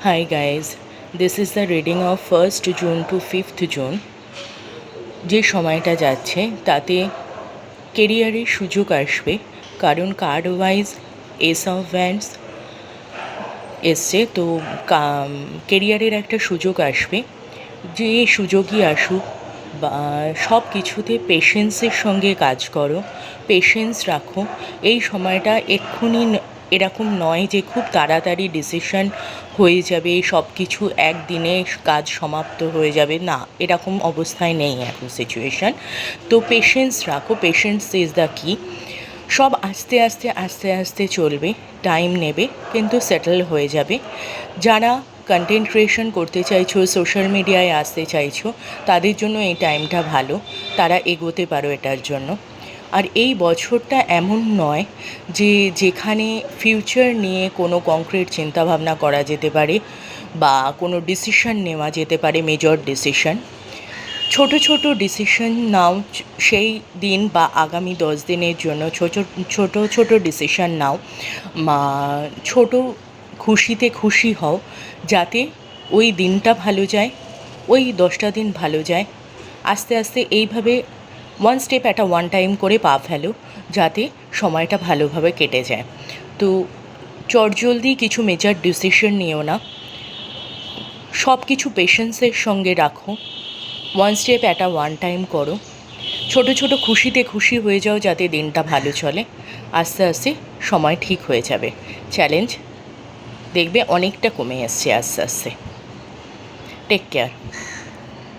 Hi guys, this is the reading of 1st June to 5th June. যে সময়টা যাচ্ছে তাতে কেরিয়ারের সুযোগ আসবে, কারণ card wise S of wands এসছে। তো কেরিয়ারের একটা সুযোগ আসবে। যে সুযোগই আসুক বা সব কিছুতে পেশেন্সের সঙ্গে কাজ করো, পেশেন্স রাখো। এই সময়টা এক্ষুনি এরকম নয় যে খুব তাড়াতাড়ি ডিসিশন হয়ে যাবে, সব কিছু একদিনে কাজ সমাপ্ত হয়ে যাবে, না, এরকম অবস্থায় নেই এখন সিচুয়েশান। তো পেশেন্স রাখো, পেশেন্স ইজ দ্য কি। সব আস্তে আস্তে আস্তে আস্তে চলবে, টাইম নেবে, কিন্তু সেটেল হয়ে যাবে। যারা কন্টেন্ট ক্রিয়েশন করতে চাইছো, সোশ্যাল মিডিয়ায় আসতে চাইছো, তাদের জন্য এই টাইমটা ভালো, তারা এগোতে পারো এটার জন্য। আর এই বছরটা এমন নয় যে যেখানে ফিউচার নিয়ে কোনো কংক্রিট চিন্তাভাবনা করা যেতে পারে বা কোনো ডিসিশন নেওয়া যেতে পারে, মেজর ডিসিশন। ছোট ছোট ডিসিশন নাও সেই দিন বা আগামী 10 দিনের জন্য। ছোট ছোট ডিসিশন নাও, ছোট খুশিতে খুশি হও, যাতে ওই দিনটা ভালো যায়, ওই 10টা দিন ভালো যায়। আস্তে আস্তে এইভাবে one step at a one time করে পা ফেলো, যাতে সময়টা ভালোভাবে কেটে যায়। তো চটজলদি কিছু মেজর ডিসিশন নিও না, সব কিছু পেশেন্সের সঙ্গে রাখো, one step at a one time করো, ছোট ছোট খুশিতে খুশি হয়ে যাও, যাতে দিনটা ভালো চলে। আস্তে আস্তে সময় ঠিক হয়ে যাবে। চ্যালেঞ্জ দেখবে অনেকটা কমে আসছে আস্তে আস্তে। Take care.